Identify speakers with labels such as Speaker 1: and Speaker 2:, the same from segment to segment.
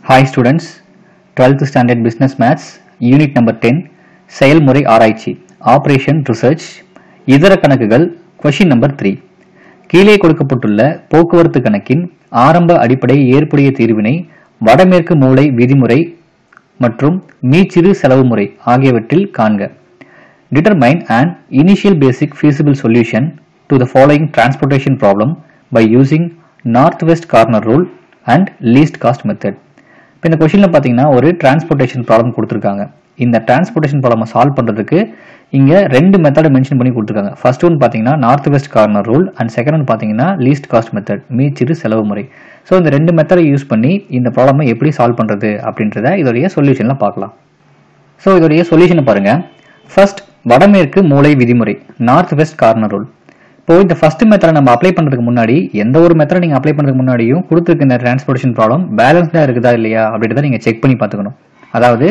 Speaker 1: Hi students, 12th standard business maths, unit number 10, செயல்முறை ஆராய்ச்சி, operation research, இதர கணக்குகள், question number 3. கீழே கொடுக்கப்பட்டுள்ள போக்குவரத்து கணக்கின் ஆரம்ப அடிப்படை ஏற்புடைய தீர்வினை வடமேற்கு மூலை விதிமுறை மற்றும் மீச்சிறு செலவு முறை ஆகியவற்றில் காண்க. Determine an initial basic feasible solution to the following transportation problem by using northwest corner rule and least cost method. இப்போ இந்த கொஸ்டின்ல பார்த்தீங்கன்னா ஒரு டிரான்ஸ்போர்ட்டேஷன் ப்ராப்ளம் கொடுத்துருக்காங்க. இந்த டிரான்ஸ்போர்ட்டேஷன் ப்ராப்ளம் சால்வ் பண்ணுறதுக்கு இங்கே ரெண்டு மெத்தடை மென்ஷன் பண்ணி கொடுத்துருக்காங்க. ஃபர்ஸ்ட் ஒன் பார்த்தீங்கன்னா north west corner rule and second one பார்த்தீங்கன்னா லீஸ்ட் காஸ்ட் மெத்தட், மீச்சிறு செலவு முறை. ஸோ இந்த ரெண்டு மெத்தடை யூஸ் பண்ணி இந்த ப்ராப்ளமை எப்படி சால்வ் பண்ணுறது அப்படின்றத இதோடைய சொல்யூஷனில் பார்க்கலாம். ஸோ இதோடைய சொல்யூஷனை பாருங்கள். ஃபர்ஸ்ட் வடமேற்கு மூலை விதிமுறை, நார்த் வெஸ்ட் கார்னர் ரூல். இப்போ இந்த ஃபர்ஸ்ட் மெத்தடை நம்ம அப்ளை பண்ணுறதுக்கு முன்னாடி எந்த ஒரு மெத்தடை நீங்கள் அப்ளை பண்ணுறதுக்கு முன்னாடியும் கொடுத்துருக்க இந்த டிரான்ஸ்போர்ட்டேஷன் ப்ராப்ளம் பேலன்ஸ்டாக இருக்குதா இல்லையா அப்படின்றத நீங்கள் செக் பண்ணி பார்த்துக்கணும். அதாவது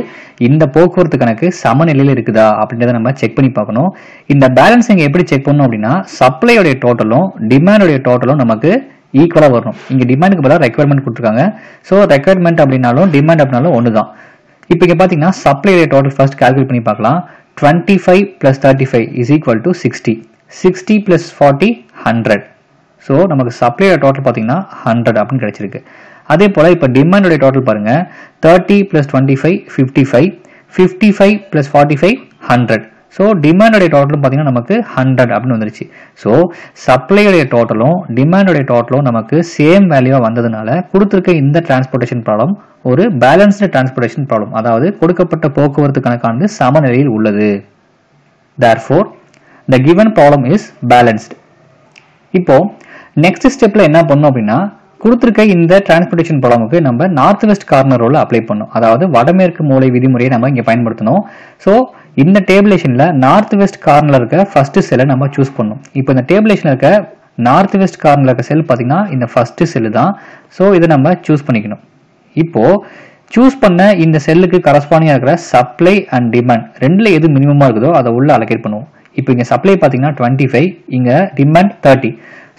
Speaker 1: இந்த போக்குவரத்து கணக்கு சமநிலையில் இருக்குதா அப்படின்றத நம்ம செக் பண்ணி பார்க்கணும். இந்த பேலன்ஸிங் எப்படி செக் பண்ணணும் அப்படின்னா சப்ளையோடைய டோட்டலும் டிமாண்டோடைய டோட்டலும் நமக்கு ஈக்குவலாக வரணும். இங்கே டிமாண்டுக்கு பதிலாக ரெக்யர்மெண்ட் கொடுத்துருக்காங்க. ஸோ ரெக்யர்மெண்ட் அப்படின்னாலும் டிமாண்ட் அப்படின்னாலும் ஒன்று தான். இப்போ இங்கே பார்த்தீங்கன்னா சப்ளையோடைய டோட்டல் ஃபர்ஸ்ட் கால்குலேட் பண்ணி பார்க்கலாம். 25 + 35 = 60. 60 + 40 100. ஸோ நமக்கு சப்ளையோட டோட்டல் பார்த்தீங்கன்னா 100 அப்படின்னு கிடைச்சிருக்கு. அதே போல் இப்போ டிமாண்டோட டோட்டல் பாருங்க, 30 + 25 55, 55 + 45 100. ஸோ டிமாண்டோடைய டோட்டலும் பார்த்தீங்கன்னா நமக்கு 100 அப்படின்னு வந்துருச்சு. ஸோ சப்ளையோடைய டோட்டலும் டிமாண்டோடைய டோட்டலும் நமக்கு சேம் வேல்யூவாக வந்ததுனால கொடுத்துருக்க இந்த டிரான்ஸ்போர்ட்டேஷன் ப்ராப்ளம் ஒரு பேலன்ஸ்டு டிரான்ஸ்போர்ட்டேஷன் ப்ராப்ளம், அதாவது கொடுக்கப்பட்ட போக்குவரத்து கணக்கானது சமநிலையில் உள்ளது. Therefore the given problem is balanced. இப்போ நெக்ஸ்ட் ஸ்டெப்ல என்ன பண்ணணும் அப்படின்னா கொடுத்துருக்க இந்த டிரான்ஸ்போர்ட்டேஷன் ப்ராப்ளமுக்கு நம்ம north west corner rule apply பண்ணணும். அதாவது வடமேற்கு மூலை விதிமுறையை நம்ம இங்கே பயன்படுத்தணும். ஸோ இந்த டேபிளேஷன்ல நார்த் வெஸ்ட் கார்னர்ல இருக்க ஃபர்ஸ்ட் செல்லை நம்ம சூஸ் பண்ணணும். இப்போ இந்த டேபிளேஷன்ல இருக்க நார்த் வெஸ்ட் கார்னர்ல இருக்க செல் பார்த்தீங்கன்னா இந்த ஃபர்ஸ்ட் செல்லு தான். ஸோ இதை நம்ம சூஸ் பண்ணிக்கணும். இப்போ சூஸ் பண்ண இந்த செல்லுக்கு கரஸ்பாண்டிங்காக இருக்கிற சப்ளை அண்ட் டிமாண்ட் ரெண்டுல எது மினிமமாக இருக்குதோ அதை உள்ள அலோகேட் பண்ணுவோம். இப்போ இங்கே சப்ளை பார்த்தீங்கன்னா 25, இங்கே டிமாண்ட் 30.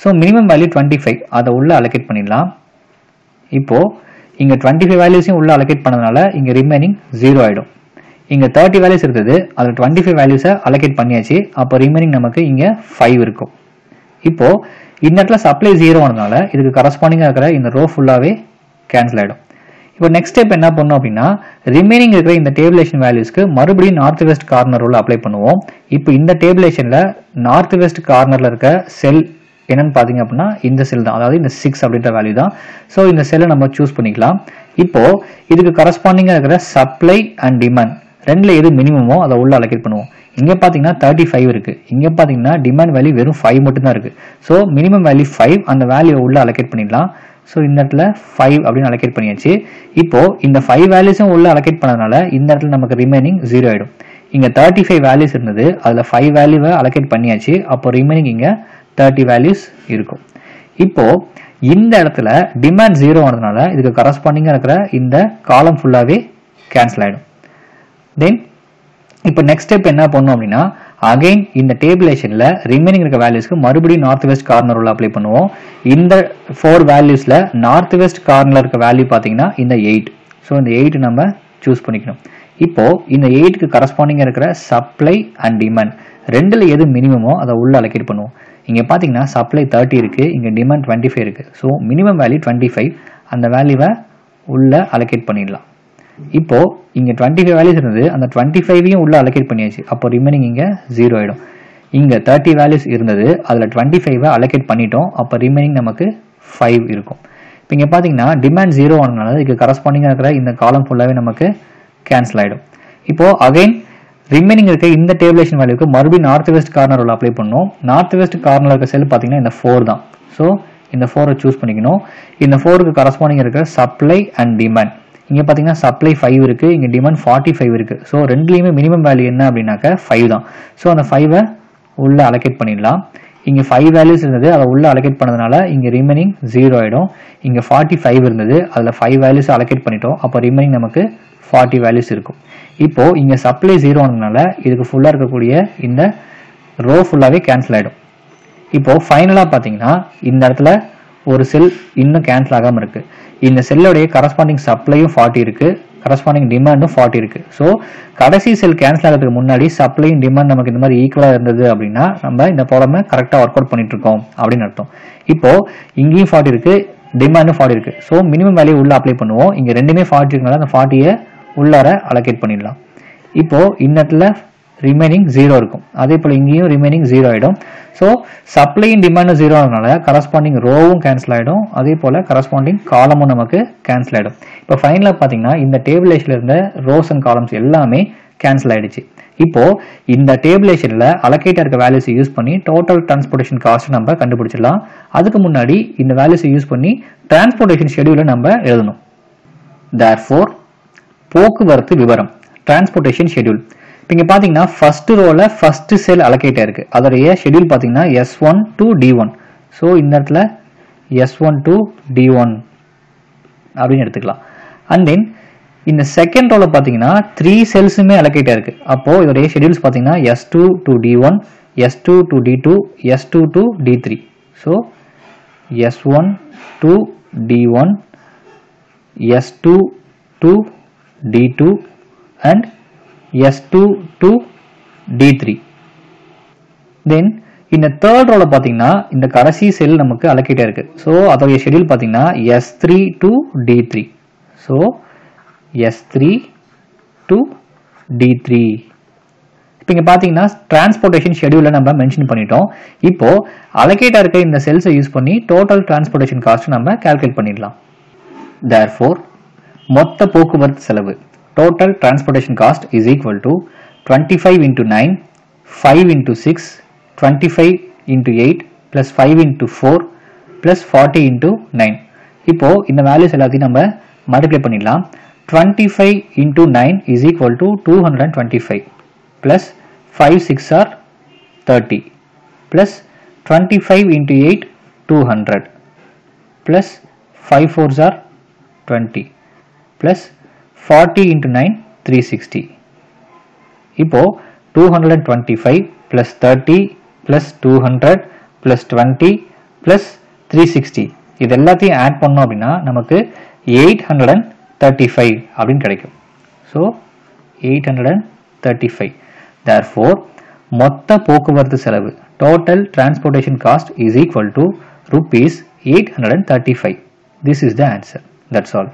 Speaker 1: ஸோ மினிமம் வேல்யூ 25, அதை உள்ள அலோகேட் பண்ணிடலாம். இப்போ இங்கே 25 வேல்யூஸையும் உள்ள அலோகேட் பண்ணதுனால இங்கே ரிமைனிங் 0 ஆகிடும். இங்கே 30 வேல்யூஸ் இருக்குது, அதில் 25 வேல்யூஸை அலோகேட் பண்ணியாச்சு. அப்போ ரிமைனிங் நமக்கு இங்கே 5 இருக்கும். இப்போ இந்த இடத்துல சப்ளை 0 ஆனதுனால இதுக்கு கரஸ்பாண்டிங்காக இருக்கிற இந்த ரோ ஃபுல்லாகவே கேன்சல் ஆகிடும். இப்போ நெக்ஸ்ட் ஸ்டெப் என்ன பண்ணோம் அப்படின்னா ரிமைனிங் இருக்கிற இந்த டேபிளேஷன் வேல்யூஸ்க்கு மறுபடியும் north west corner rule apply பண்ணுவோம். இப்போ இந்த டேபிளேஷன்ல நார்த் வெஸ்ட் கார்னர்ல இருக்க செல் என்னன்னு பாத்தீங்க அப்படின்னா இந்த செல் தான், அதாவது இந்த 6 அப்படின்ற வேல்யூ தான். ஸோ இந்த செல்லை நம்ம சூஸ் பண்ணிக்கலாம். இப்போ இதுக்கு கரஸ்பாண்டிங்கா இருக்கிற சப்ளை அண்ட் டிமாண்ட் ரெண்டுல எது மினிமமோ அதை உள்ள அலோகேட் பண்ணுவோம். இங்க பாத்தீங்கன்னா 35 இருக்கு, இங்க பாத்தீங்கன்னா டிமாண்ட் வேல்யூ வெறும் 5 மட்டும் தான் இருக்கு. ஸோ மினிமம் வேல்யூ 5, அந்த வேல்யூ உள்ள அலோகேட் பண்ணிடலாம். ஸோ இந்த இடத்துல 5 அப்படின்னு அலோகேட் பண்ணியாச்சு. இப்போ இந்த 5 வேல்யூஸும் உள்ள அலோகேட் பண்ணதுனால இந்த இடத்துல நமக்கு ரிமைனிங் 0 ஆயிடும். இங்க 35 வேல்யூஸ் இருந்தது, அதுல 5 வேல்யூவை அலோகேட் பண்ணியாச்சு. அப்போ ரிமைனிங் இங்க 30 வேல்யூஸ் இருக்கும். இப்போ இந்த இடத்துல டிமாண்ட் 0 ஆனதுனால இதுக்கு கரஸ்பாண்டிங்கா இருக்கிற இந்த காலம் ஃபுல்லாவே கேன்சல் ஆயிடும். தென் இப்போ நெக்ஸ்ட் ஸ்டெப் என்ன பண்ணோம் அப்படின்னா அகைன் இந்த டேபிளேஷன்ல ரிமைனிங் இருக்க வேல்யூஸ்க்கு மறுபடியும் north west corner rule apply பண்ணுவோம். இந்த 4 வேல்யூஸ்ல நார்த் வெஸ்ட் கார்னர்ல இருக்க வேல்யூ பாத்தீங்கன்னா இந்த 8. ஸோ இந்த 8 நம்ம சூஸ் பண்ணிக்கணும். இப்போ இந்த 8க்கு கரஸ்பாண்டிங்கா இருக்கிற சப்ளை அண்ட் டிமாண்ட் ரெண்டுல எது மினிமமோ அதை உள்ள அலோகேட் பண்ணுவோம். இங்க பாத்தீங்கன்னா சப்ளை 30 இருக்கு, இங்க டிமாண்ட் 25 இருக்கு. ஸோ மினிமம் வேல்யூ 25, அந்த வேல்யூவை உள்ள அலோகேட் பண்ணிடலாம். இப்போ இங்க 25 வேல்யூஸ் இருந்தது, அந்த 25ஐயும் உள்ள அலோகேட் பண்ணியாச்சு. அப்போ ரிமைனிங் இங்க 0 ஆயிடும். இங்க 30 வேல்யூஸ் இருந்தது, அதுல 25ஐ அலோகேட் பண்ணிட்டோம். அப்போ ரிமைனிங் நமக்கு 5 இருக்கும். இப்போ இங்க பாத்தீங்கன்னா டிமாண்ட் 0 ஆனதுனால இதுக்கு கரஸ்பாண்டிங்கா இருக்கிற இந்த காலம் ஃபுல்லாவே நமக்கு கேன்சல் ஆயிடும். இப்போ அகைன் ரிமைனிங் இருக்க இந்த டேபிளேஷன் வேல்யூக்கு மறுபடியும் north west corner rule apply பண்ணணும். நார்த் வெஸ்ட் கார்னர்ல இருக்க செல் பாத்தீங்கன்னா இந்த 4 தான். ஸோ இந்த 4ஐ சூஸ் பண்ணிக்கணும். இந்த 4க்கு கரஸ்பாண்டிங் இருக்கிற சப்ளை அண்ட் டிமாண்ட் இங்க பாத்தீங்கன்னா சப்ளை 5 இருக்கு, இங்க டிமாண்ட் 45 இருக்கு. ஸோ ரெண்டுலயுமே மினிமம் வேல்யூ என்ன அப்படின்னாக்க 5 தான். ஸோ அந்த 5ஐ உள்ள அலோகேட் பண்ணிடலாம். இங்க 5 வேல்யூஸ் இருந்தது, அதை உள்ள அலோகேட் பண்ணதுனால இங்க ரிமைனிங் 0 ஆயிடும். இங்க 45 இருந்தது, அதுல 5 வேல்யூஸ் அலோகேட் பண்ணிட்டோம். அப்போ ரிமைனிங் நமக்கு 40 வேல்யூஸ் இருக்கும். இப்போ இங்க சப்ளை 0 ஆனதுனால இதுக்கு ஃபுல்லா இருக்கக்கூடிய இந்த ரோ ஃபுல்லாவே கேன்சல் ஆயிடும். இப்போ ஃபைனலா பாத்தீங்கன்னா இந்த இடத்துல ஒரு செல் இன்னும் கேன்சல் ஆகாமல் இருக்கு. இந்த செல்லுடைய கரஸ்பாண்டிங் சப்ளையும் 40 இருக்கு, கரஸ்பாண்டிங் டிமாண்டும் 40 இருக்கு. ஸோ கடைசி செல் கேன்சல் ஆகிறதுக்கு முன்னாடி சப்ளையும் டிமாண்ட் நமக்கு இந்த மாதிரி ஈக்குவலாக இருந்தது அப்படின்னா நம்ம இந்த ப்ராப்ளமை கரெக்டாக ஒர்க் அவுட் பண்ணிட்டு இருக்கோம் அப்படின்னு அர்த்தம். இப்போ இங்கேயும் 40 இருக்கு, டிமாண்டும் 40 இருக்கு. ஸோ மினிமம் வேல்யூ உள்ள அப்ளை பண்ணுவோம். இங்க ரெண்டுமே 40 இருக்கனால அந்த 40யை உள்ளார அலோகேட் பண்ணிடலாம். இப்போ இந்த இடத்துல ரிமைனிங் 0 இருக்கும், அதே போல இங்கேயும் ரிமைனிங் 0 ஆயிடும். ஸோ சப்ளையும் டிமாண்டும் 0 ஆனதுனால கரஸ்பாண்டிங் ரோவும் கேன்சல் ஆயிடும், அதே போல கரஸ்பாண்டிங் காலமும் நமக்கு கேன்சல் ஆயிடும். இப்போ ஃபைனலாக பார்த்தீங்கன்னா இந்த டேபிளேஷன்ல இருந்த ரோஸ் அண்ட் காலம்ஸ் எல்லாமே கேன்சல் ஆயிடுச்சு. இப்போ இந்த டேபிளேஷன்ல அலோகேட் இருக்க வேல்யூஸ் யூஸ் பண்ணி டோட்டல் டிரான்ஸ்போர்ட்டேஷன் காஸ்ட் நம்ம கண்டுபிடிச்சிடலாம். அதுக்கு முன்னாடி இந்த வேல்யூஸ் யூஸ் பண்ணி டிரான்ஸ்போர்ட்டேஷன் ஷெட்யூலை நம்ம எழுதணும். therefore போக்குவரத்து விவரம் டிரான்ஸ்போர்ட்டேஷன் ஷெட்யூல். இப்போ இங்கே பார்த்தீங்கன்னா ஃபர்ஸ்ட் ரோல ஃபர்ஸ்ட் செல் அலோகேட் ஆயிருக்கு, அதோடைய ஷெட்யூல் பார்த்தீங்கன்னா S1 to D1. ஸோ இந்த இடத்துல S1 to D1 அப்படின்னு எடுத்துக்கலாம். அண்ட் தென் இந்த செகண்ட் ரோல பார்த்தீங்கன்னா 3 செல்ஸுமே அலோகேட் ஆயிருக்கு. அப்போ இதோடைய ஷெட்யூல்ஸ் பார்த்தீங்கன்னா S2 to D1, S2 to D2, S2 to D3. So S1 to D1, S2 to D2 and S2 to D3. Then இந்த தேர்ட் ரோல பார்த்தீங்கன்னா இந்த கடைசி செல் நமக்கு அலோகேட் ஆயிருக்கு. ஸோ அதோடைய ஷெட்யூல் பார்த்தீங்கன்னா S3 to D3. So S3 to D3. இப்போ இங்கே பார்த்தீங்கன்னா டிரான்ஸ்போர்ட்டேஷன் ஷெட்யூலை நம்ம மென்ஷன் பண்ணிட்டோம். இப்போ அலோகேட் இருக்க இந்த செல்ஸை யூஸ் பண்ணி டோட்டல் டிரான்ஸ்போர்ட்டேஷன் காஸ்ட் நம்ம கால்குலேட் பண்ணிடலாம். therefore மொத்த போக்குவரத்து செலவு total transportation cost is equal to 25 into 9, 5 into 6, 25 into 8 plus 5 into 4 plus 40 into 9. இப்போ இந்த வேல்யூஸ் எல்லாத்தையும் நம்ம மல்டிப்ளை பண்ணிடலாம். 25 into 9 is equal to 225 plus 5 6 are 30 plus 25 into 8 200 plus 5 4s are 20 plus 40 into 9 360. இப்போ 225 plus 30 plus 200 plus 20 plus 360 இது எல்லாத்தையும் add பண்ணோம் அப்படின்னா நமக்கு 835 அப்படின்னு கிடைக்கும். ஸோ 835. therefore மொத்த போக்குவரத்து செலவு total transportation cost is equal to rupees 835. This is the answer. That's all.